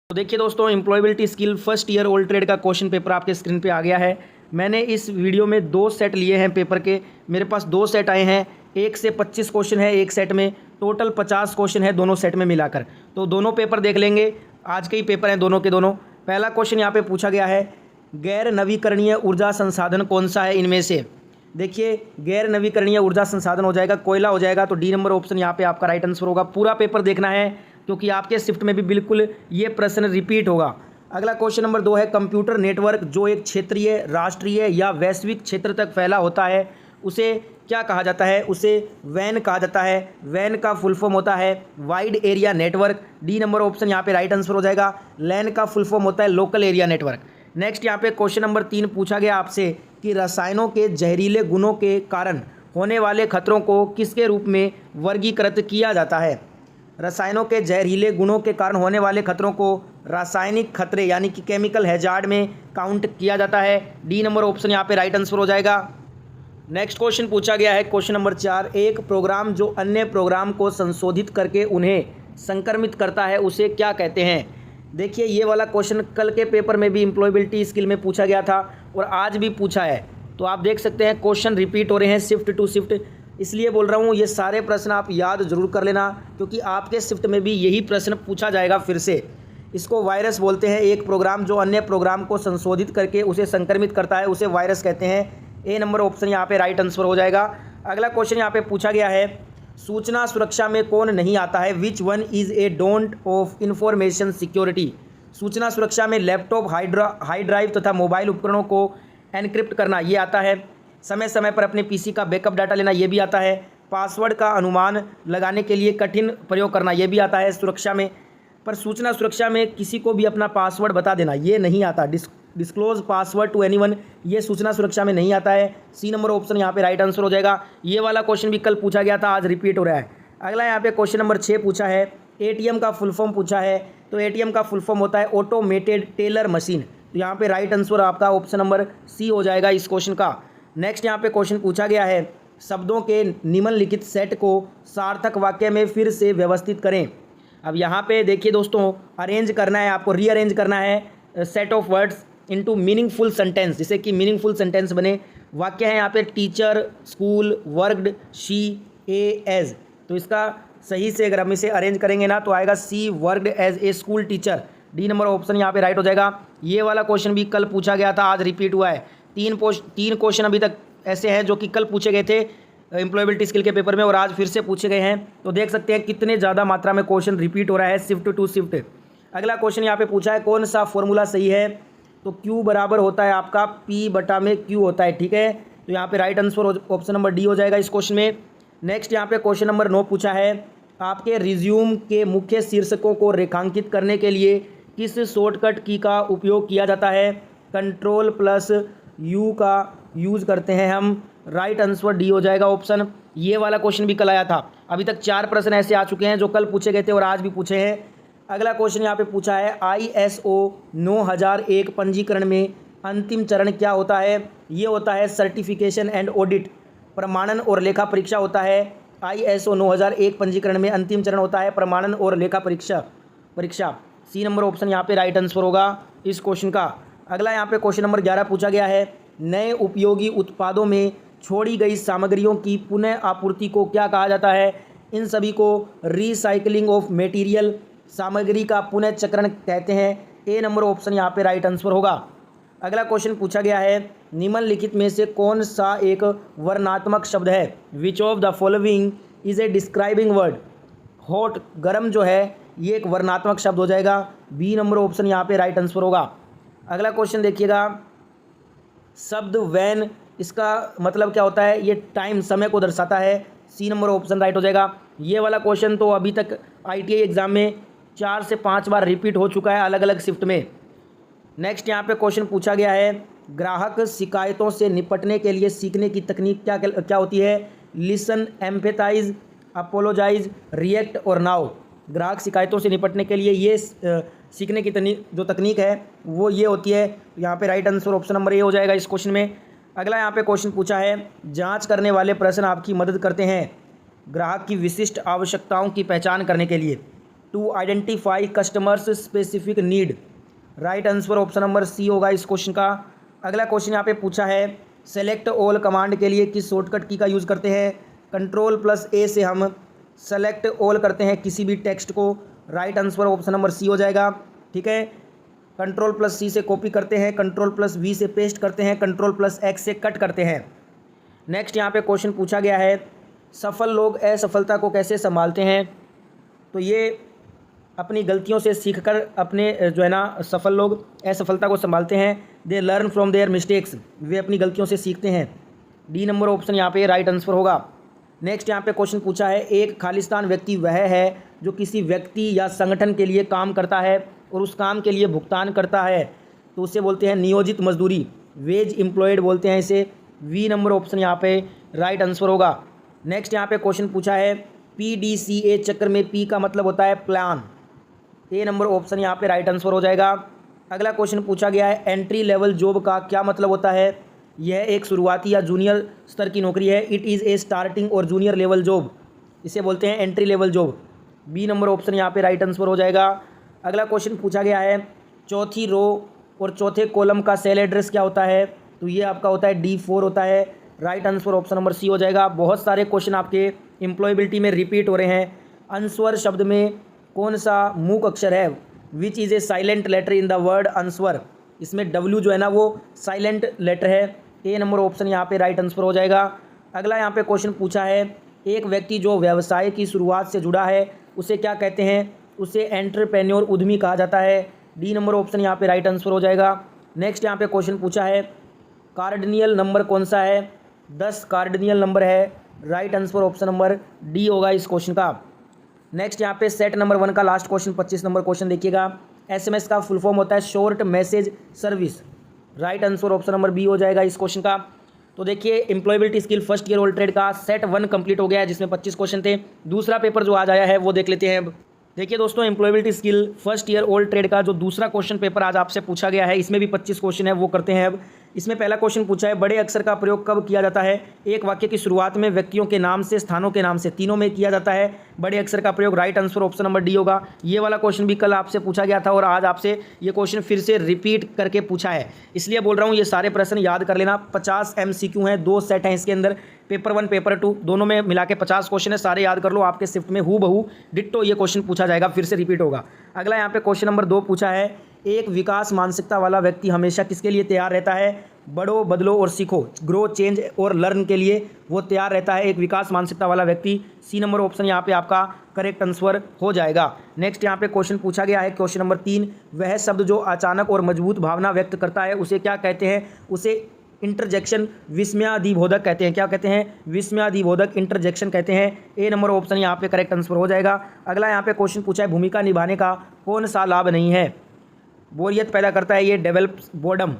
तो देखिए दोस्तों, employability skill first year old trade का क्वेश्चन पेपर आपके स्क्रीन पे आ गया है। मैंने इस वीडियो में 2 सेट लिए हैं पेपर के। मेरे पास 2 सेट आए हैं। 1 से 25 क्वेश्चन है एक सेट में, टोटल 50 क्वेश्चन है दोनों सेट में मिलाकर। तो दोनों पेपर देख लेंगे, आज के ही पेपर हैं दोनों के दोनों। पहला क्वेश्चन यहाँ पे पूछा गया है, गैर नवीकरणीय ऊर्जा संसाधन कौन सा है इनमें से। देखिए, गैर नवीकरणीय ऊर्जा संसाधन हो जाएगा कोयला हो जाएगा, तो डी नंबर ऑप्शन यहाँ पे आपका राइट आंसर होगा। पूरा पेपर देखना है क्योंकि आपके शिफ्ट में भी बिल्कुल ये प्रश्न रिपीट होगा। अगला क्वेश्चन नंबर 2 है, कंप्यूटर नेटवर्क जो एक क्षेत्रीय, राष्ट्रीय या वैश्विक क्षेत्र तक फैला होता है उसे क्या कहा जाता है। उसे वैन कहा जाता है। वैन का फुल फॉर्म होता है wide area network. D number option यहाँ पे राइट आंसर हो जाएगा। लैन का फुल फॉर्म होता है लोकल एरिया नेटवर्क। नेक्स्ट यहाँ पे क्वेश्चन नंबर 3 पूछा गया आपसे कि रसायनों के जहरीले गुणों के कारण होने वाले खतरों को किसके रूप में वर्गीकृत किया जाता है। रसायनों के जहरीले गुणों के कारण होने वाले खतरों को रासायनिक खतरे यानी कि केमिकल हैजार्ड में काउंट किया जाता है। डी नंबर ऑप्शन यहाँ पे राइट आंसर हो जाएगा। नेक्स्ट क्वेश्चन पूछा गया है क्वेश्चन नंबर 4, एक प्रोग्राम जो अन्य प्रोग्राम को संशोधित करके उन्हें संक्रमित करता है उसे क्या कहते हैं। देखिए, ये वाला क्वेश्चन कल के पेपर में भी एम्प्लॉयबिलिटी स्किल में पूछा गया था और आज भी पूछा है। तो आप देख सकते हैं क्वेश्चन रिपीट हो रहे हैं शिफ्ट टू शिफ्ट, इसलिए बोल रहा हूँ ये सारे प्रश्न आप याद जरूर कर लेना क्योंकि आपके शिफ्ट में भी यही प्रश्न पूछा जाएगा फिर से। इसको वायरस बोलते हैं। एक प्रोग्राम जो अन्य प्रोग्राम को संशोधित करके उसे संक्रमित करता है उसे वायरस कहते हैं। ए नंबर ऑप्शन यहाँ पे राइट आंसर हो जाएगा। अगला क्वेश्चन यहाँ पे पूछा गया है, सूचना सुरक्षा में कौन नहीं आता है। विच one is a don't of information security. सूचना सुरक्षा में लैपटॉप, हार्ड ड्राइव तथा मोबाइल उपकरणों को एनक्रिप्ट करना ये आता है। समय समय पर अपने पीसी का बैकअप डाटा लेना ये भी आता है। पासवर्ड का अनुमान लगाने के लिए कठिन प्रयोग करना ये भी आता है सुरक्षा में। पर सूचना सुरक्षा में किसी को भी अपना पासवर्ड बता देना ये नहीं आता। डिस्क्लोज पासवर्ड टू एनीवन ये सूचना सुरक्षा में नहीं आता है। सी नंबर ऑप्शन यहाँ पे राइट आंसर हो जाएगा। ये वाला क्वेश्चन भी कल पूछा गया था, आज रिपीट हो रहा है। अगला यहाँ पे क्वेश्चन नंबर 6 पूछा है, एटीएम का फुल फॉर्म पूछा है। तो एटीएम का फुल फॉर्म होता है ऑटोमेटेड टेलर मशीन। तो यहाँ पे राइट आंसर आपका ऑप्शन नंबर सी हो जाएगा इस क्वेश्चन का। नेक्स्ट यहाँ पे क्वेश्चन पूछा गया है, शब्दों के निम्नलिखित सेट को सार्थक वाक्य में फिर से व्यवस्थित करें। अब यहाँ पे देखिए दोस्तों, अरेंज करना है आपको, रीअरेंज करना है set of words into meaningful sentence, जिससे कि मीनिंगफुल सेंटेंस बने। वाक्य है यहाँ पे teacher, school, worked, she, as. तो इसका सही से अगर हम इसे अरेंज करेंगे ना तो आएगा C worked as a school teacher. D number option यहाँ पे राइट हो जाएगा। ये वाला क्वेश्चन भी कल पूछा गया था, आज रिपीट हुआ है। तीन क्वेश्चन अभी तक ऐसे हैं जो कि कल पूछे गए थे एम्प्लॉयबिलिटी स्किल के पेपर में और आज फिर से पूछे गए हैं। तो देख सकते हैं कितने ज़्यादा मात्रा में क्वेश्चन रिपीट हो रहा है शिफ्ट टू शिफ्ट। अगला क्वेश्चन यहाँ पे पूछा है, कौन सा फॉर्मूला सही है। तो Q बराबर होता है आपका P बटा में Q होता है, ठीक है। तो यहाँ पे right answer option number D हो जाएगा इस क्वेश्चन में। नेक्स्ट यहाँ पे क्वेश्चन नंबर 9 पूछा है, आपके रिज्यूम के मुख्य शीर्षकों को रेखांकित करने के लिए किस शॉर्टकट की का उपयोग किया जाता है। Ctrl+U का यूज़ करते हैं हम। राइट आंसर डी हो जाएगा ऑप्शन। ये वाला क्वेश्चन भी कल आया था। अभी तक 4 प्रश्न ऐसे आ चुके हैं जो कल पूछे गए थे और आज भी पूछे हैं। अगला क्वेश्चन यहाँ पे पूछा है, ISO 9001 पंजीकरण में अंतिम चरण क्या होता है। ये होता है सर्टिफिकेशन एंड ऑडिट, प्रमाणन और लेखा परीक्षा होता है। ISO 9001 पंजीकरण में अंतिम चरण होता है प्रमाणन और लेखा परीक्षा। सी नंबर ऑप्शन यहाँ पे राइट आंसर होगा इस क्वेश्चन का। अगला यहाँ पे क्वेश्चन नंबर 11 पूछा गया है, नए उपयोगी उत्पादों में छोड़ी गई सामग्रियों की पुनः आपूर्ति को क्या कहा जाता है। इन सभी को रिसाइकलिंग ऑफ मटेरियल, सामग्री का पुनः चक्रण कहते हैं। ए नंबर ऑप्शन यहाँ पे राइट आंसर होगा। अगला क्वेश्चन पूछा गया है, निम्नलिखित में से कौन सा एक वर्णात्मक शब्द है। Which of the following is a describing word. Hot, गर्म जो है ये एक वर्णात्मक शब्द हो जाएगा। बी नंबर ऑप्शन यहाँ पे राइट आंसर होगा। अगला क्वेश्चन देखिएगा, शब्द वैन इसका मतलब क्या होता है। ये टाइम, समय को दर्शाता है। सी नंबर ऑप्शन राइट हो जाएगा। ये वाला क्वेश्चन तो अभी तक ITI एग्जाम में 4 से 5 बार रिपीट हो चुका है अलग अलग शिफ्ट में। नेक्स्ट यहाँ पे क्वेश्चन पूछा गया है, ग्राहक शिकायतों से निपटने के लिए सीखने की तकनीक क्या होती है। लिसन, एम्पैथाइज, अपोलोजाइज, रिएक्ट और नाउ। ग्राहक शिकायतों से निपटने के लिए ये सीखने की जो तकनीक है वो ये होती है। यहाँ पे right answer option number A हो जाएगा इस क्वेश्चन में। अगला यहाँ पे क्वेश्चन पूछा है, जांच करने वाले प्रश्न आपकी मदद करते हैं ग्राहक की विशिष्ट आवश्यकताओं की पहचान करने के लिए। To identify customers specific need. Right answer option number C होगा इस क्वेश्चन का। अगला क्वेश्चन यहाँ पे पूछा है सेलेक्ट ऑल कमांड के लिए किस शॉर्टकट की का यूज़ करते हैं। Ctrl+A से हम सेलेक्ट ऑल करते हैं किसी भी टेक्स्ट को। Right answer option number C हो जाएगा। ठीक है, Ctrl+C से कॉपी करते हैं, Ctrl+V से पेस्ट करते हैं, Ctrl+X से कट करते हैं। नेक्स्ट यहाँ पे क्वेश्चन पूछा गया है सफल लोग असफलता को कैसे संभालते हैं। तो ये अपनी गलतियों से सीखकर अपने जो है ना सफल लोग असफलता को संभालते हैं। They learn from their mistakes, वे अपनी गलतियों से सीखते हैं। डी नंबर ऑप्शन यहाँ पे राइट आंसर होगा। नेक्स्ट यहाँ पे क्वेश्चन पूछा है एक खालिस्तान व्यक्ति वह है जो किसी व्यक्ति या संगठन के लिए काम करता है और उस काम के लिए भुगतान करता है, तो उसे बोलते हैं नियोजित मजदूरी, वेज एम्प्लॉयड बोलते हैं इसे। वी नंबर ऑप्शन यहाँ पे राइट आंसर होगा। नेक्स्ट यहाँ पे क्वेश्चन पूछा है PDCA चक्र में P का मतलब होता है प्लान। ए नंबर ऑप्शन यहाँ पे राइट आंसर हो जाएगा। अगला क्वेश्चन पूछा गया है एंट्री लेवल जॉब का क्या मतलब होता है। यह एक शुरुआती या जूनियर स्तर की नौकरी है। इट इज़ ए स्टार्टिंग और जूनियर लेवल जॉब, इसे बोलते हैं entry level job. B number option यहाँ पे राइट आंसर हो जाएगा। अगला क्वेश्चन पूछा गया है चौथी रो और चौथे कॉलम का सेल एड्रेस क्या होता है। तो ये आपका होता है D4 होता है। Right answer option number C हो जाएगा। बहुत सारे क्वेश्चन आपके एम्प्लॉयबिलिटी में रिपीट हो रहे हैं। आंसर शब्द में कौन सा मूक अक्षर है। Which is a silent letter in the word answer, इसमें W जो है ना वो साइलेंट लेटर है। ए नंबर ऑप्शन यहाँ पे राइट आंसर हो जाएगा। अगला यहाँ पे क्वेश्चन पूछा है एक व्यक्ति जो व्यवसाय की शुरुआत से जुड़ा है उसे क्या कहते हैं। उसे एंटरप्रेन्योर उद्यमी कहा जाता है। डी नंबर ऑप्शन यहाँ पे राइट आंसर हो जाएगा। नेक्स्ट यहाँ पे क्वेश्चन पूछा है कार्डिनियल नंबर कौन सा है। 10 कार्डिनियल नंबर है। Right answer option number D होगा इस क्वेश्चन का। नेक्स्ट यहाँ पे सेट नंबर 1 का लास्ट क्वेश्चन 25 नंबर क्वेश्चन देखिएगा। SMS का फुल फॉर्म होता है short message service. Right answer option number B हो जाएगा इस क्वेश्चन का। तो देखिए employability skill first year old trade का सेट 1 कंप्लीट हो गया है जिसमें 25 क्वेश्चन थे। दूसरा पेपर जो आज आया है वो देख लेते हैं अब। देखिए दोस्तों employability skill first year old trade का जो दूसरा क्वेश्चन पेपर आज आपसे पूछा गया है इसमें भी 25 क्वेश्चन है वो करते हैं अब। इसमें पहला क्वेश्चन पूछा है बड़े अक्षर का प्रयोग कब किया जाता है। एक वाक्य की शुरुआत में व्यक्तियों के नाम से स्थानों के नाम से तीनों में किया जाता है बड़े अक्षर का प्रयोग। Right answer option number D होगा। ये वाला क्वेश्चन भी कल आपसे पूछा गया था और आज आपसे ये क्वेश्चन फिर से रिपीट करके पूछा है, इसलिए बोल रहा हूँ ये सारे प्रश्न याद कर लेना। 50 MCQ हैं, 2 सेट हैं इसके अंदर, पेपर 1 पेपर 2 दोनों में मिला के 50 क्वेश्चन है, सारे याद कर लो। आपके शिफ्ट में हूबहू डिट्टो ये क्वेश्चन पूछा जाएगा, फिर से रिपीट होगा। अगला यहाँ पे क्वेश्चन नंबर 2 पूछा है एक विकास मानसिकता वाला व्यक्ति हमेशा किसके लिए तैयार रहता है। बढ़ो, बदलो और सीखो, ग्रो, चेंज और लर्न के लिए वो तैयार रहता है एक विकास मानसिकता वाला व्यक्ति। सी नंबर ऑप्शन यहाँ पे आपका करेक्ट आंसर हो जाएगा। नेक्स्ट यहाँ पे क्वेश्चन पूछा गया है क्वेश्चन नंबर 3 वह शब्द जो अचानक और मजबूत भावना व्यक्त करता है उसे क्या कहते हैं। उसे इंटरजेक्शन विस्मयादिबोधक कहते हैं। क्या कहते हैं, विस्मयादिबोधक इंटरजेक्शन कहते हैं। ए नंबर ऑप्शन यहाँ पे करेक्ट आंसर हो जाएगा। अगला यहाँ पे क्वेश्चन पूछा है भूमिका निभाने का कौन सा लाभ नहीं है। बोरियत पैदा करता है ये develops boredom.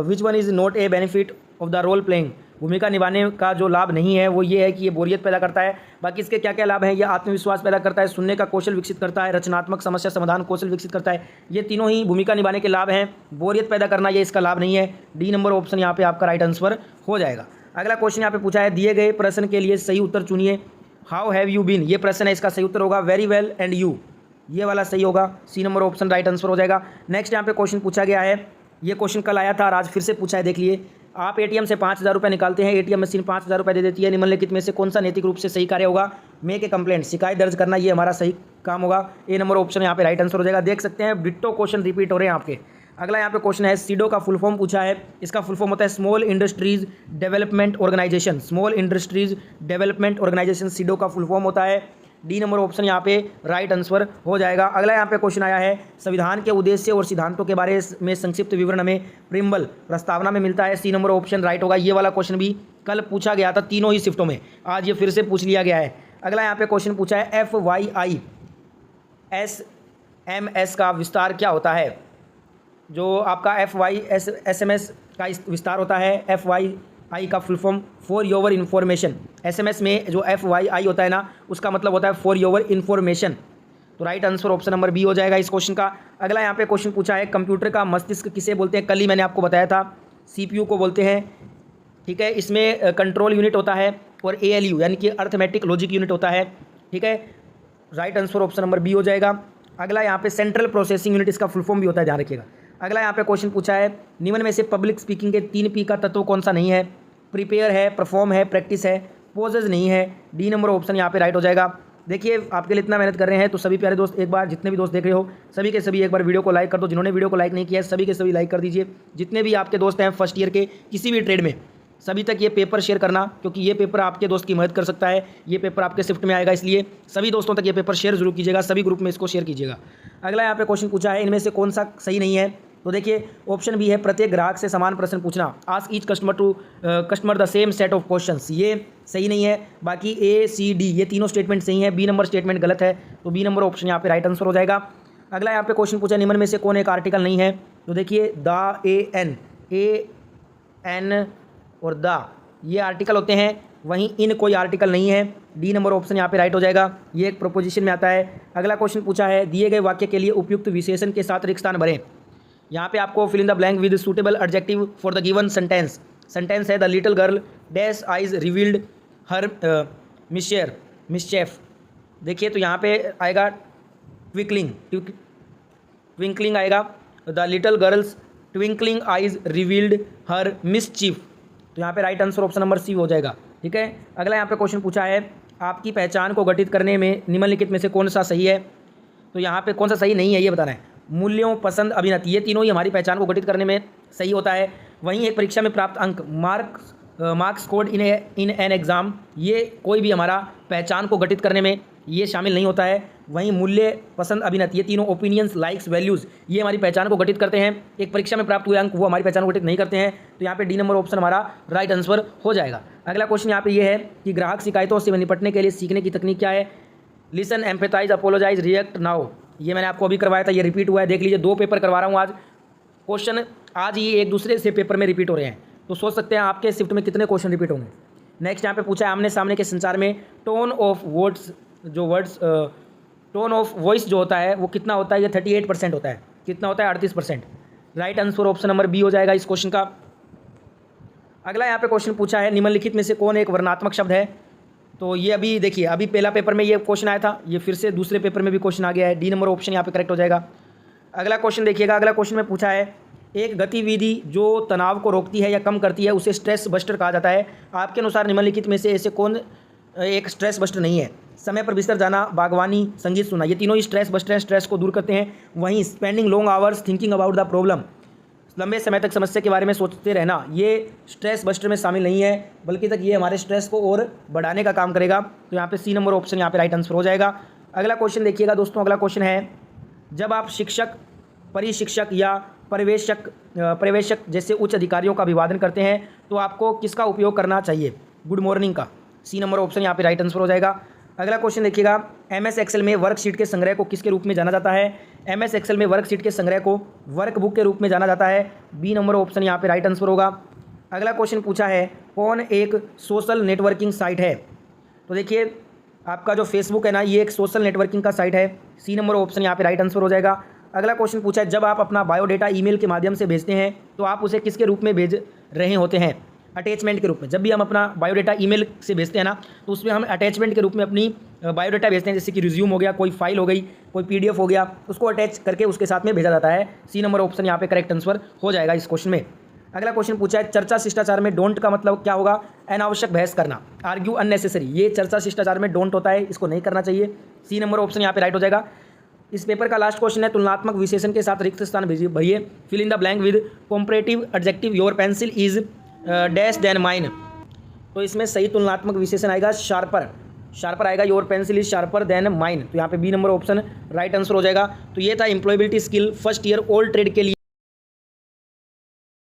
Which one is not a benefit of the role playing. भूमिका निभाने का जो लाभ नहीं है वो ये है कि ये बोरियत पैदा करता है। बाकी इसके क्या क्या लाभ हैं, ये आत्मविश्वास पैदा करता है, सुनने का कौशल विकसित करता है, रचनात्मक समस्या समाधान कौशल विकसित करता है। ये तीनों ही भूमिका निभाने के लाभ हैं। बोरियत पैदा करना ये इसका लाभ नहीं है। डी नंबर ऑप्शन यहाँ पे आपका राइट आंसर हो जाएगा। अगला क्वेश्चन यहाँ पे पूछा है दिए गए प्रश्न के लिए सही उत्तर चुनिए। हाउ हैव यू बीन, ये प्रश्न है, इसका सही उत्तर होगा वेरी वेल एंड यू, ये वाला सही होगा। C number option right answer हो जाएगा। नेक्स्ट यहाँ पे क्वेश्चन पूछा गया है, ये क्वेश्चन कल आया था और आज फिर से पूछा है। देख लिए, आप एटीएम से 5,000 रुपये निकालते हैं, एटीएम मशीन 5,000 रुपये दे देती है, निम्नलिखित में से कौन सा नैतिक रूप से सही कार्य होगा। मेक ए कंप्लेंट, शिकायत दर्ज करना, ये हमारा सही काम होगा। ए नंबर ऑप्शन यहाँ पे राइट आंसर हो जाएगा। देख सकते हैं डिट्टो क्वेश्चन रिपीट हो रहे हैं आपके। अगला यहाँ पे क्वेश्चन है सीडो का फुल फॉर्म पूछा है। इसका फुल फॉर्म होता है small industries development organisation. Small industries development organisation SIDO का फुल फॉर्म होता है। डी नंबर ऑप्शन यहाँ पे राइट आंसर हो जाएगा। अगला यहाँ पे क्वेश्चन आया है संविधान के उद्देश्य और सिद्धांतों के बारे में संक्षिप्त विवरण हमें प्रिम्बल प्रस्तावना में मिलता है। सी नंबर ऑप्शन राइट होगा। ये वाला क्वेश्चन भी कल पूछा गया था तीनों ही शिफ्टों में, आज ये फिर से पूछ लिया गया है। अगला यहाँ पे क्वेश्चन पूछा है FYISMS का विस्तार क्या होता है। जो आपका FYSMS का विस्तार होता है, FYI का full form for your information. SMS में जो FYI होता है ना उसका मतलब होता है फॉर योर इन्फॉर्मेशन। तो right answer option number B हो जाएगा इस क्वेश्चन का। अगला यहाँ पे क्वेश्चन पूछा है कंप्यूटर का मस्तिष्क किसे बोलते हैं। कल ही मैंने आपको बताया था CPU को बोलते हैं, ठीक है। इसमें कंट्रोल यूनिट होता है और ALU यानी कि अर्थमेटिक लॉजिक यूनिट होता है, ठीक है। Right answer option number B हो जाएगा। अगला यहाँ पे सेंट्रल प्रोसेसिंग यूनिट, इसका फुल फॉर्म भी होता है, ध्यान रखिएगा। अगला यहाँ पे क्वेश्चन पूछा है, निम्न में से पब्लिक स्पीकिंग के 3 P का तत्व कौन सा नहीं है? प्रिपेयर है, परफॉर्म है, प्रैक्टिस है, पोजेज नहीं है। डी नंबर ऑप्शन यहाँ पे राइट हो जाएगा। देखिए आपके लिए इतना मेहनत कर रहे हैं तो सभी प्यारे दोस्त एक बार, जितने भी दोस्त देख रहे हो सभी के सभी एक बार वीडियो को लाइक कर दो। जिन्होंने वीडियो को लाइक नहीं किया है सभी के सभी लाइक कर दीजिए। जितने भी आपके दोस्त हैं फर्स्ट ईयर के किसी भी ट्रेड में, सभी तक ये पेपर शेयर करना, क्योंकि ये पेपर आपके दोस्त की मदद कर सकता है। ये पेपर आपके शिफ्ट में आएगा, इसलिए सभी दोस्तों तक ये पेपर शेयर जरूर कीजिएगा, सभी ग्रुप में इसको शेयर कीजिएगा। अगला यहाँ पे क्वेश्चन पूछा है, इनमें से कौन सा सही नहीं है? तो देखिए ऑप्शन बी है, प्रत्येक ग्राहक से समान प्रश्न पूछना, ask each customer the same set of questions, ये सही नहीं है। बाकी ए सी डी ये तीनों स्टेटमेंट सही है, बी नंबर स्टेटमेंट गलत है, तो बी नंबर ऑप्शन यहाँ पे राइट आंसर हो जाएगा। अगला यहाँ पे क्वेश्चन पूछा, निम्न में से कौन एक आर्टिकल नहीं है? तो देखिए द, ए एन और द ये आर्टिकल होते हैं, वहीं इन कोई आर्टिकल नहीं है। डी नंबर ऑप्शन यहाँ पे राइट हो जाएगा, ये एक प्रोपोजिशन में आता है। अगला क्वेश्चन पूछा है, दिए गए वाक्य के लिए उपयुक्त विशेषण के साथ रिक्त स्थान भरें। यहाँ पे आपको fill in the blank with suitable adjective for the given sentence. Sentence है, the little girl dash eyes revealed her mischief. देखिए तो यहाँ पे आएगा ट्विंकलिंग आएगा, the little girl's twinkling eyes revealed her mischief, तो यहाँ पे right answer option number C हो जाएगा। ठीक है। अगला यहाँ पे क्वेश्चन पूछा है, आपकी पहचान को गठित करने में निम्नलिखित में से कौन सा सही है? तो यहाँ पे कौन सा सही नहीं है ये बताना है। मूल्यों, पसंद, अभिनति ये तीनों ही हमारी पहचान को गठित करने में सही होता है। वहीं एक परीक्षा में प्राप्त अंक, marks scored in an exam, ये कोई भी हमारा पहचान को गठित करने में ये शामिल नहीं होता है। वहीं मूल्य, पसंद, अभिनति ये तीनों ओपिनियंस, लाइक्स, वैल्यूज़ ये हमारी पहचान को गठित करते हैं। एक परीक्षा में प्राप्त हुए अंक वो हमारी पहचान को गठित नहीं करते हैं, तो यहाँ पे डी नंबर ऑप्शन हमारा राइट आंसर हो जाएगा। अगला क्वेश्चन यहाँ पे ये है कि ग्राहक शिकायतों से निपटने के लिए सीखने की तकनीक क्या है? Listen, empathise, apologise, react now, ये मैंने आपको अभी करवाया था, ये रिपीट हुआ है। देख लीजिए 2 पेपर करवा रहा हूँ आज, क्वेश्चन आज ही एक दूसरे से पेपर में रिपीट हो रहे हैं, तो सोच सकते हैं आपके शिफ्ट में कितने क्वेश्चन रिपीट होंगे। नेक्स्ट यहाँ पे पूछा है, आमने सामने के संचार में टोन ऑफ वॉइस जो होता है वो कितना होता है? ये 38% होता है। कितना होता है? 38%। Right answer option number B हो जाएगा इस क्वेश्चन का। अगला यहाँ पे क्वेश्चन पूछा है, निम्नलिखित में से कौन एक वर्णात्मक शब्द है? तो ये अभी देखिए, अभी पहला पेपर में ये क्वेश्चन आया था, ये फिर से दूसरे पेपर में भी क्वेश्चन आ गया है। डी नंबर ऑप्शन यहाँ पे करेक्ट हो जाएगा। अगला क्वेश्चन देखिएगा, अगला क्वेश्चन में पूछा है, एक गतिविधि जो तनाव को रोकती है या कम करती है उसे स्ट्रेस बस्टर कहा जाता है। आपके अनुसार निम्नलिखित में से ऐसे कौन एक स्ट्रेस बस्टर नहीं है? समय पर बिस्तर जाना, बागवानी, संगीत सुनना, ये तीनों ही स्ट्रेस बस्टर हैं, स्ट्रेस को दूर करते हैं। वहीं spending long hours thinking about the problem, लंबे समय तक समस्या के बारे में सोचते रहना, ये स्ट्रेस बस्टर में शामिल नहीं है, बल्कि तक ये हमारे स्ट्रेस को और बढ़ाने का काम करेगा। तो यहाँ पे सी नंबर ऑप्शन यहाँ पे राइट आंसर हो जाएगा। अगला क्वेश्चन देखिएगा दोस्तों, अगला क्वेश्चन है, जब आप शिक्षक, परिशिक्षक या पर्यवेक्षक जैसे उच्च अधिकारियों का अभिवादन करते हैं तो आपको किसका उपयोग करना चाहिए? गुड मॉर्निंग का। सी नंबर ऑप्शन यहाँ पे राइट आंसर हो जाएगा। अगला क्वेश्चन देखिएगा, MS एक्सेल में वर्कशीट के संग्रह को किसके रूप में जाना जाता है? MS एक्सेल में वर्कशीट के संग्रह को वर्कबुक के रूप में जाना जाता है। बी नंबर ऑप्शन यहाँ पे राइट आंसर होगा। अगला क्वेश्चन पूछा है, कौन एक सोशल नेटवर्किंग साइट है? तो देखिए आपका जो फेसबुक है ना, ये एक सोशल नेटवर्किंग का साइट है। सी नंबर ऑप्शन यहाँ पे राइट आंसर हो जाएगा। अगला क्वेश्चन पूछा है, जब आप अपना बायोडेटा ईमेल के माध्यम से भेजते हैं तो आप उसे किसके रूप में भेज रहे होते हैं? अटैचमेंट के रूप में। जब भी हम अपना बायोडेटा ईमेल से भेजते हैं ना, तो उसमें हम अटैचमेंट के रूप में अपनी बायोडेटा भेजते हैं, जैसे कि रिज्यूम हो गया, कोई फाइल हो गई, कोई PDF हो गया, उसको अटैच करके उसके साथ में भेजा जाता है। सी नंबर ऑप्शन यहाँ पे करेक्ट आंसर हो जाएगा इस क्वेश्चन में। अगला क्वेश्चन पूछा है, चर्चा शिष्टाचार में डोंट का मतलब क्या होगा? अनावश्यक बहस करना, आर्ग्यू अननेसेसरी, ये चर्चा शिष्टाचार में डोंट होता है, इसको नहीं करना चाहिए। सी नंबर ऑप्शन यहाँ पे राइट हो जाएगा। इस पेपर का लास्ट क्वेश्चन है, तुलनात्मक विशेषण के साथ रिक्त स्थान भरिए। Fill in the blank with comparative adjective, your pencil is dash than mine. तो इसमें सही तुलनात्मक विशेषण आएगा शार्पर आएगा, your pencil is sharper than mine. तो यहाँ पे B number option right answer हो जाएगा। तो ये था employability skill first year old trade के लिए।